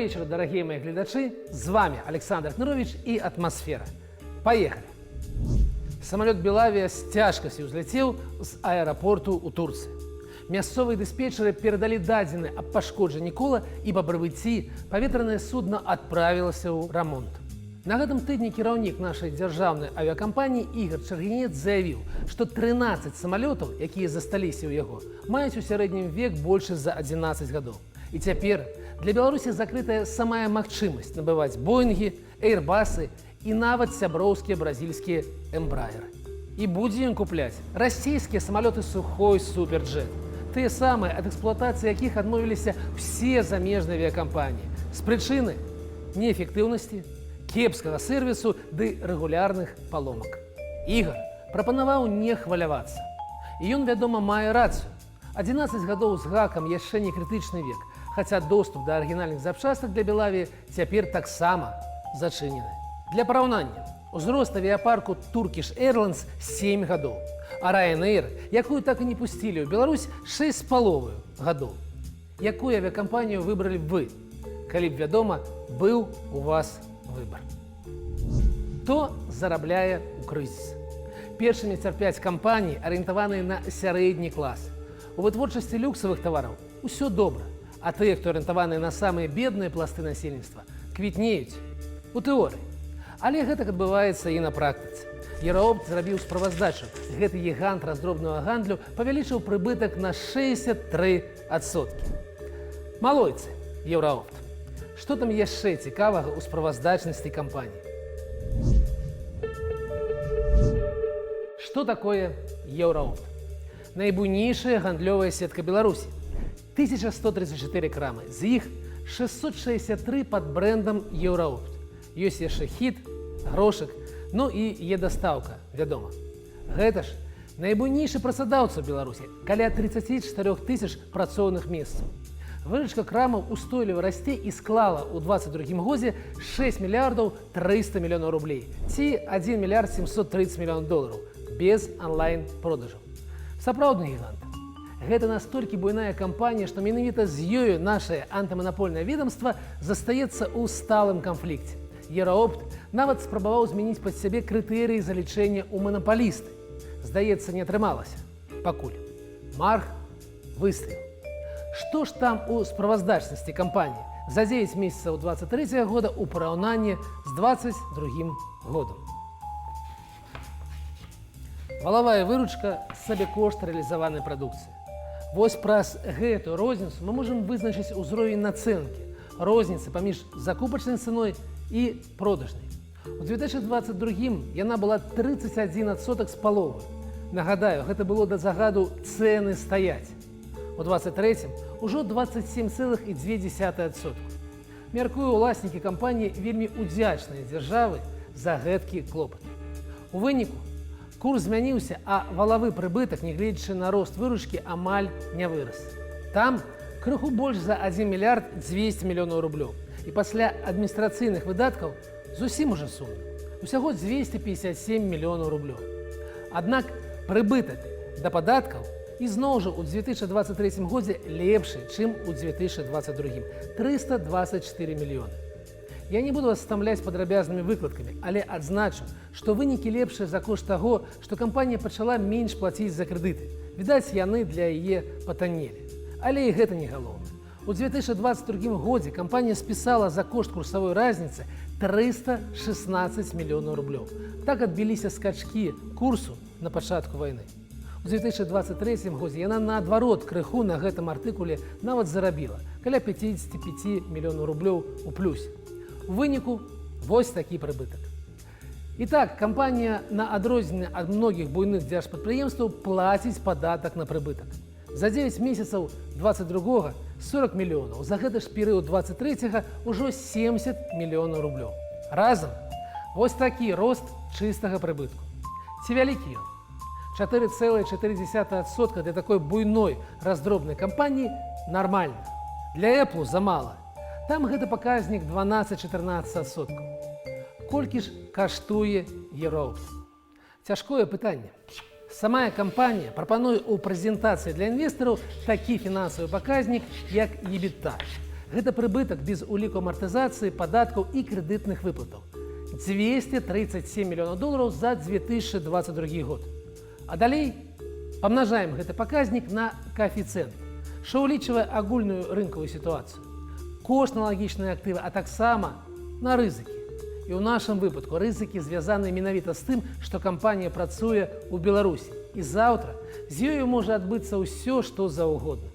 Доброго вечера, дорогие мои глядачи. С вами Александр Кнырович и «Атмосфера». Поехали! Самолет «Белавия» с тяжкостью взлетел з аэропорту у Турции. Мясцовые диспетчеры передали дадзены об пошкодженні кола, і па прыбыцці паветранае судно отправилось у ремонт. На гэтым тыдні кіраўнік нашай дзяржаўнай авіакампаніі Ігор Чаргінец заявіў, што 13 самалётаў, якія засталіся ў яго, маюць у сярэднім век больше за 11 гадоў. І цяпер для Беларусі закрытая самая магчымасць набываць боінгі, эйрбасы і нават сяброўскія бразільскія эмбраеры. І будзе ён купляць расійскія самалёты Сухой Суперджет, тыя самыя, ад эксплуатацыі якіх адмовіліся ўсе замежныя авіакампаніі з прычыны неэфектыўнасці, кепскага сервісу ды рэгулярных паломак. Ігор прапанаваў не хвалявацца. І ён, вядома, мае рацыю. 11 гадоў з гакам яшчэ не крытычны век, хаця доступ да арыгінальных запчастак для Белавіі цяпер таксама зачынены. Для параўнання, узрост авіяпарку Turkish Airlines 7 гадоў, а Ryanair, якую так і не пусцілі ў Беларусь, 6,5 гадоў. Якую авіакампанію выбралі б вы, калі б, вядома, быў у вас выбор? Хто зарабляе ў крызіс? Першымі цярпяць кампаніі, арыентаваныя на сярэдні клас. У вытворчасці люксавых тавараў усё добра, а тыя, хто арыентаваныя на самыя бедныя пласты насельніцтва, квітнеюць у тэорыі. Але гэтак адбываецца і на практыцы. Еўраопт зрабіў справаздачу. Гэты гігант раздробнага гандлю павялічыў прыбытак на 63%. Малойцы, Еўраопт. Што там яшчэ цікавага ў справаздачнасці кампаніі? Што такое Еўраопт? Найбуйнейшая гандлёвая сетка Беларусі. 1134 крамы, з іх 663 пад брэндам Еўраопт. Ёсць яшчэ хіт, грошак, ну і е-дастаўка, вядома. Гэта ж найбуйнейшы працадаўца ў Беларусі, каля 34 тысяч працоўных месцаў. Выручка крамаў устойліва расце і склала ў 22 годзе 6 мільярдаў 300 мільёнаў рублей, ці 1 мільярд 730 мільёнаў долараў, без онлайн-продажаў. Сапраўдны гігант. Гэта настолькі буйная кампанія, што менавіта з ёю нашае антыманапольнае ведомства застаецца ў сталым канфлікце. Еўраопт нават спрабаваў змяніць пад сябе крытэрыі залічэння ў манапалісты. Здаецца, не атрымалася. Пакуль. Марх выстрел. Што ж там у справаздачнасці кампаніі за 9 месяцаў 23 года ў параўнанні з 22 годам? Валавая выручка, сабекошт рэалізаванай прадукцыі. Вось праз гэтую розніцу мы можам вызначыць узровень нацэнкі, розніцы паміж закупачнай цаной і продажнай. У 2022 яна была 31% з паловы. Нагадаю, гэта было да загаду «цэны стаяць». У 23-м ужо 27,2%. Мяркую, уласнікі кампаніі вельмі удзячныя дзяржавы за гэткі клопат. У выніку курс змяніўся, а валавы прыбытак, нягледзячы на рост выручкі, амаль не вырас. Там крыху больш за 1 мільярд 200 мільёнаў рублёў. І пасля адміністрацыйных выдаткаў зусім ужо сумна. Усяго 257 мільёнаў рублёў. Аднак прыбытак да падаткаў ізноў жа ў 2023 годзе лепшы, чым у 2022. 324 мільёны. Я не буду вас стамляць падрабязнымі выкладкамі, але адзначу, што вынікі лепшыя за кошт таго, што кампанія пачала менш плаціць за крэдыты. Відаць, яны для яе патаннелі. Але і гэта не галоўна. У 2022 годзе кампанія спісала за кошт курсавой разніцы 316 мільёнаў рублёў. Так адбіліся скачкі курсу на пачатку вайны. У 2023 годзе яна наадварот крыху на гэтым артыкуле нават зарабіла, каля 55 мільёнаў рублёў у плюсе. У выніку вось такі прыбытак. І так, кампанія на адрозненне ад многіх буйных дзяржпрадпрыемстваў плаціць падатак на прыбытак. За 9 месяцаў 22-го 40 мільёнаў, за гэты ж перыяд 23-го ўжо 70 мільёнаў рублёў. Разам вось такі рост чыстага прыбытку. Ці вялікі ён? 4,4% для такой буйной раздробнай кампаніі нармальна. Для Apple замала. Там гэты паказнік 12-14%. Колькі ж каштуе Еўраопт? Цяжкое пытанне. Самая кампанія прапануе ў прэзентацыі для інвестараў такі фінансавы паказнік, як EBITDA. Гэта прыбытак без уліку амартызацыі, падаткаў і крэдытных выплатаў. 237 мільёнаў долараў за 2022 год. А далей памнажаем гэты паказнік на коэфіцыент, што ўлічвае агульную рынкавую сітуацыю, кошт на лагічныя актывы, а таксама на рызыкі. І ў нашым выпадку рызыкі звязаны менавіта з тым, што кампанія працуе ў Беларусі. І заўтра з ёю можа адбыцца ўсё, што заўгодна.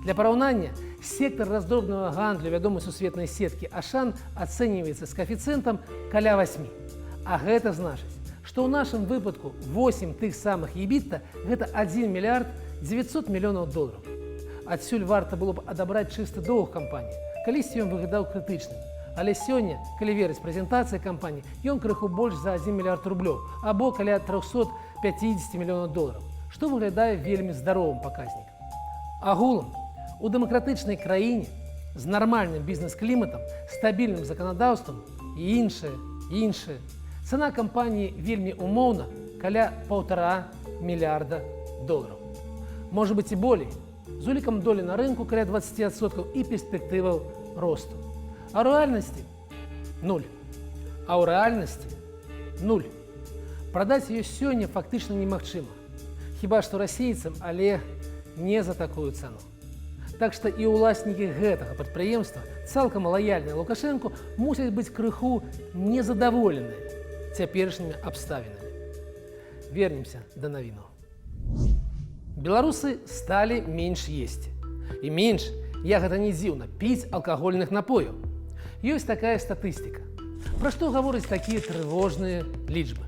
Для параўнання, сектор раздробнага гандлю вядомай сусветнай сеткі «Ашан» ацэньваецца з коэфіцыентам каля 8. А гэта значыць, што ў нашым выпадку 8 тых самых EBITDA – гэта 1 мільярд 900 мільёнаў долараў. Адсюль варта было б адабраць чысты доўг кампаніі, калісьці ён выглядаў крытычным. Але сёння, калі верыць прэзентацыі кампаніі, ён крыху больш за 1 мільярд рублёў, або каля 350 мільёнаў долараў, што выглядае вельмі здаровым паказнікам. Агулам, у дэмакратычнай краіне з нармальным бізнес-кліматам, стабільным заканадаўствам і іншае, цана кампаніі вельмі умоўна каля 1,5 мільярда долараў. Можа быць і болей, з улікам долі на рынку каля 20% і перспектываў росту. А ў рэальнасці – 0. А ў рэальнасці – 0. Прадаць ее сёння фактычна немагчыма. Хіба што расейцам, але не за такую цану. Так што і ўласнікі гэтага прадпрыемства, цалкам лаяльныя Лукашэнку, мусяць быць крыху незадаволеныя цяперашнімі абставінамі. Вернемся да навінаў. Беларусы сталі менш есці. І менш, як гэта не дзіўна, піць алкагольных напояў. Ёсць такая статыстыка. Пра што гавораць такія трывожныя лічбы?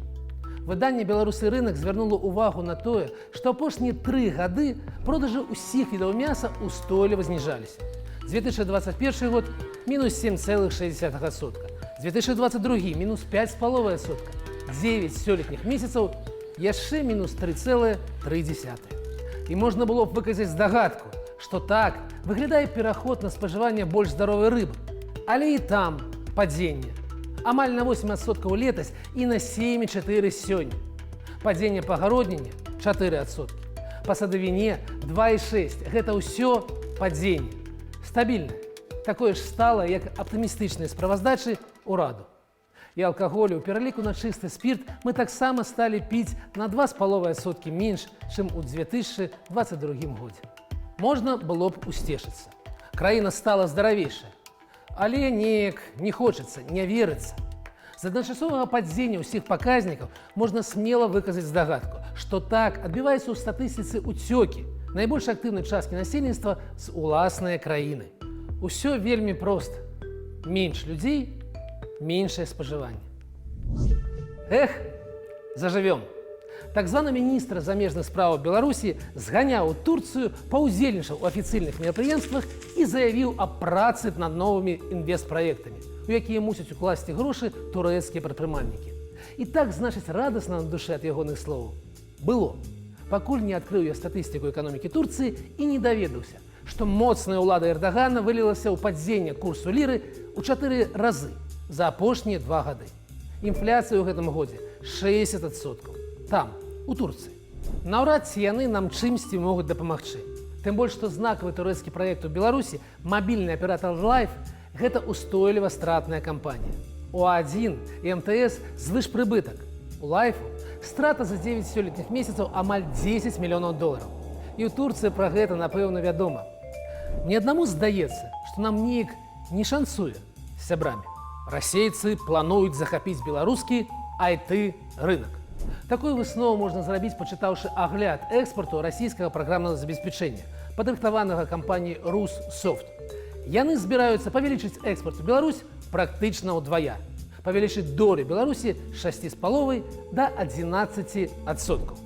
Выданне «Беларусы рынок» звярнула ўвагу на тое, што апошнія 3 гады продажы ўсіх відаў мяса устойліва зніжаліся. 2021 год – мінус 7,6%, 2022 – мінус 5,5%, 9 сёлетніх месяцаў – яшчэ мінус 3,3%. І можна было б выказаць здагадку, што так выглядае пераход на спажыванне больш здаровай рыбы. Але і там падзенне. Амаль на 8% летась і на 7,4% сёння. Падзенне па гародніне – 4%. Па садавіне – 2,6%. Гэта ўсё падзенне. Стабільна. Такое ж стала, як аптымістычныя справаздачы ўраду. І алкаголю ў пераліку на чысты спірт мы таксама сталі піць на 2,5% менш, чым у 2022 годзе. Можна было б усцешыцца. Краіна стала здаравейшая. Але неяк не хочацца, не верыцца. З адначасовага падзення ўсіх паказнікаў можна смела выказаць здагадку, што так адбіваецца ў статыстыцы ўцёкі найбольш актыўнай часткі насельніцтва з уласнай краіны. Усё вельмі проста. Менш людзей, меншае спажыванне. Эх, зажывём. Так званы міністр замежных справаў Беларусі зганяў у Турцыю, паўдзельнічаў у афіцыйных мерапрыемствах і заявіў аб працы над новымі інвестпраектамі, у якія мусяць укласці грошы турэцкія прадпрымальнікі. І так, значыць, радасна на душы ад ягоных словаў было, пакуль не адкрыў я статыстыку эканомікі Турцыі і не даведаўся, што моцная ўлада Эрдагана вылілася ў падзенне курсу ліры ў 4 разы за апошнія 2 гады. Інфляцыя ў гэтым годзе 60%. Там, у Турцыі. Наўрад ці яны нам чымсьці могуць дапамагчы. Тым больш, што знакавы турэцкі праект у Беларусі, мабільны аператор Life, гэта устойліва стратная кампанія. У А1 і МТС звышпрыбытак. У Лайфу страта за 9 сёлетніх месяцаў амаль 10 мільёнаў долараў. І ў Турцыі пра гэта, напэўна, вядома. Мне аднаму здаецца, што нам неяк не шанцуе з сябрамі. Расейцы плануюць захапіць беларускі IT-рынак. Такую выснову можна зрабіць, пачытаўшы агляд экспарту расійскага праграмнага забеспячэння, падрыхтаванага кампаніяй «Руссофт». Яны збіраюцца павялічыць экспарт у Беларусь практычна ўдвая, павялічыць долю Беларусі з 6,5 да 11%.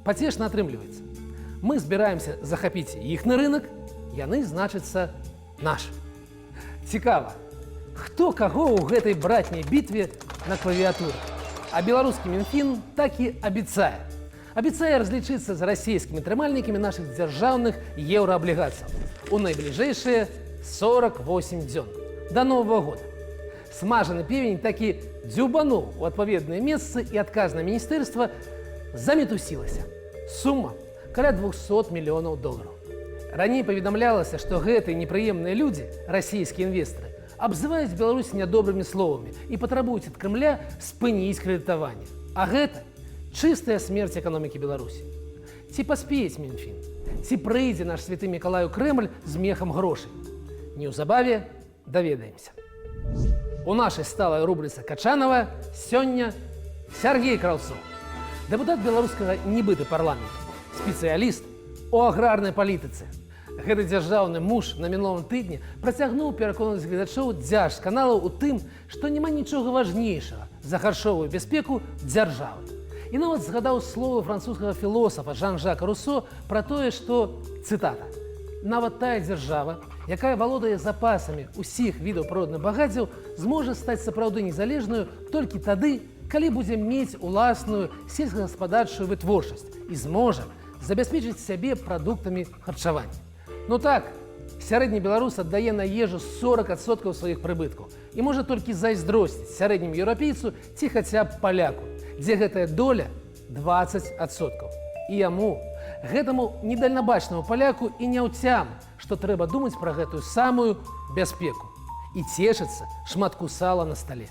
Пацешна атрымліваецца. Мы збіраемся захапіць іхны рынак, яны, значыцца, наш. Цікава, хто каго ў гэтай братняй бітве на клавіатурах? А беларускі Мінфін так і абяцае. Абяцае разлічыцца з расійскімі трымальнікамі нашых дзяржаўных еўрааблігацый у найбліжэйшыя 48 дзён да Новага года. Смажаны певень такі дзюбануў у адпаведныя месцы і адказнае міністэрства замітусілася. Сума каля 200 мільёнаў долараў. Раней паведамлялася, што гэтыя непрыемныя людзі, расійскія інвестары, абзываюць Беларусь нядобрымі словамі і патрабуюць ад Крымля спыніць крэдытаванне. А гэта чыстая смерць эканомікі Беларусі. Ці паспеюць Мінфін? Ці прыйдзе наш святы Мікалай у Крэмль з мехам грошай? Неўзабаве даведаемся. У нашай сталай рубрыцы «Качанова» сёння Сергей Краўцоў, дэпутат беларускага нібыта парламенту, спецыяліст у аграрнай палітыцы. Гэты дзяржаўны муж на мінулым тыдні працягнуў пераконаць гледачоў дзяржканалаў у тым, што няма нічога важнейшага за харчовую бяспеку дзяржавы. І нават згадаў словы французскага філосафа Жан-Жака Руссо пра тое, што, цытата, «нават тая дзяржава, якая валодае запасамі ўсіх відаў прыродных багаццяў, зможа стаць сапраўды незалежнаю толькі тады, калі будзе мець уласную сельскагаспадарчую вытворчасць і зможа забяспечыць сябе прадуктамі харчавання». Ну так, сярэдні беларус аддае на ежу 40% сваіх прыбыткаў і можа толькі зайздросціць сярэдняму еўрапейцу ці хаця б паляку, дзе гэтая доля 20%. І яму, гэтаму недальнабачнаму паляку і не ўцям, што трэба думаць пра гэтую самую бяспеку і цешыцца шматку сала на стале.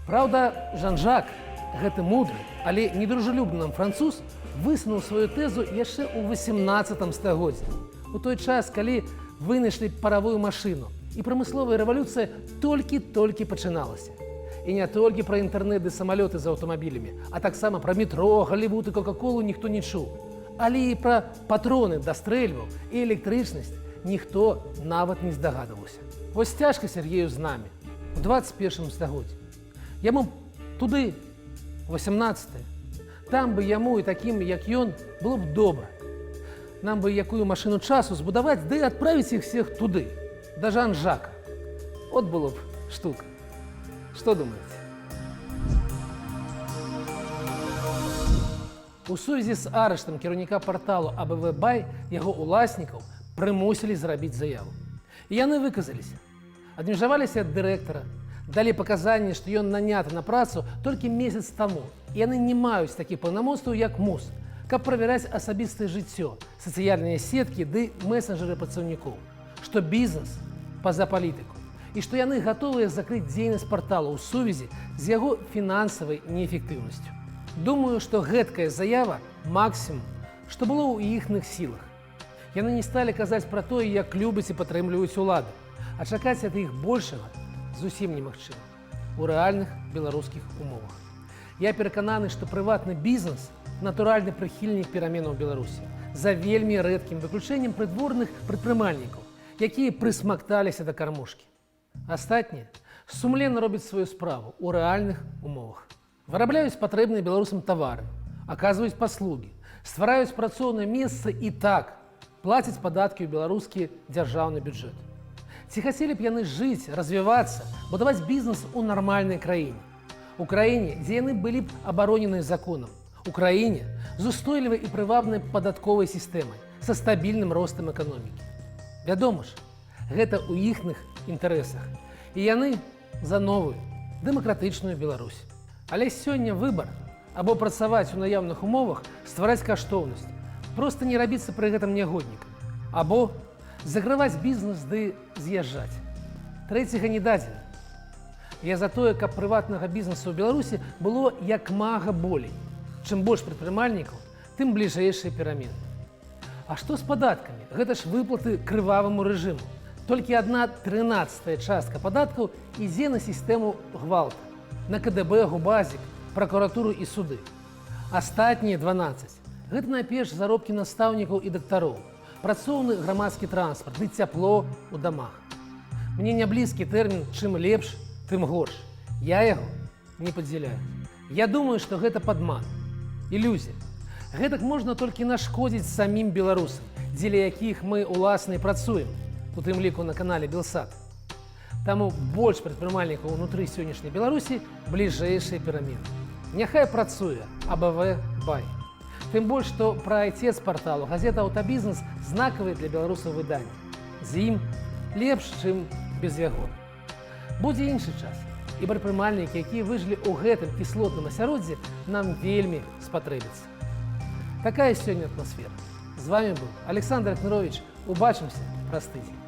Праўда, Жан-Жак, гэты мудры, але недружалюбны нам француз, высунуў сваю тэзу яшчэ ў 18 стагоддзі. У той час, калі вынайшлі паравую машыну і прамысловая рэвалюцыя толькі-толькі пачыналася. І не толькі пра інтэрнэт і самалёты з аўтамабілямі, а таксама пра метро, Галівуд і Кока-колу ніхто не чуў. Але і пра патроны да стрэльбаў і электрычнасць ніхто нават не здагадваўся. Вось цяжка Сергею з намі у 21 стагоддзі. Яму туды, 18-е, там бы яму і такім, як ён, было б добра. Нам бы якую машыну часу збудаваць, ды адправіць іх всех туды, да Жан-Жака. От было б штука. Што думаеце? У сувязі з арыштам кіраўніка парталу АБВ-Бай яго уласнікаў прымусілі зрабіць заяву. І яны выказаліся. Адмежаваліся ад дырэктара, далі паказанні, што ён наняты на працу толькі месяц таму. І яны не маюць такіх паўнамоцтваў, як МУС, каб правяраць асабістае жыццё, сацыяльныя сеткі ды месенджеры працаўнікоў, што бізнес па-за палітыку і што яны гатовыя закрыць дзейнасць парталу ў сувязі з яго фінансавай неэфектыўнасцю. Думаю, што гэткая заява максімум, што было ў іхных сілах. Яны не сталі казаць пра тое, як любяць і падтрымліваюць улады, а чакаць ад іх большага зусім немагчыма у рэальных беларускіх умовах. Я перакананы, што прыватны бізнес натуральны прыхільнік пераменаў у Беларусі, за вельмі рэдкім выключэннем прыдворных прадпрымальнікаў, якія прысмакталіся да кармушкі. Астатнія сумленна робяць сваю справу ў рэальных умовах. Вырабляюць патрэбныя беларусам тавары, аказваюць паслугі, ствараюць працоўныя месцы і так плацяць падаткі ў беларускі дзяржаўны бюджэт. Ці хацелі б яны жыць, развівацца, будаваць бізнес у нармальнай краіне. У краіне, дзе яны былі б абароненыя законам. У краіне з устойлівай і прывабнай падатковай сістэмай, са стабільным ростам эканомікі. Вядома ж, гэта ў іхных інтарэсах. І яны за новую, дэмакратычную Беларусь. Але сёння выбар або працаваць у наяўных умовах, ствараць каштоўнасць, проста не рабіцца пры гэтым нягоднікам, або закрываць бізнес ды з'язджаць. Трэцяга не дадзена. Я за тое, каб прыватнага бізнесу ў Беларусі было як мага болей. Чым больш прадпрымальнікаў, тым бліжэйшыя перамены. А што з падаткамі? Гэта ж выплаты крываваму рэжыму. Толькі 1/13 частка падаткаў ідзе на сістэму гвалта, на КДБ, губазік, пракуратуру і суды. Астатнія 12 – гэта найперш заробкі настаўнікаў і дактароў, працоўны грамадскі транспарт ды цяпло ў дамах. Мне не блізкі тэрмін «чым лепш, тым горш». Я яго не падзяляю. Я думаю, што гэта падман. Ілюзія. Гэтак можна толькі нашкодзіць самім беларусам, дзеля якіх мы уласна і працуем, у тым ліку на канале Белсат. Таму больш прадпрымальнікаў унутры сённяшняй Беларусі бліжэйшыя перамены. Няхай працуе АБВ-Бай. Тым больш, што пра айцец парталу газета «Аўтабізнес» знакавыя для беларусаў выданні. З ім лепш, чым без яго. Будзе іншы час. І прадпрымальнікі, якія выжылі ў гэтым кіслотным асяроддзі, нам вельмі спатрэбяцца. Такая сёння атмасфера. З вами быў Александр Ахмірович Убачимся праз тыдзень.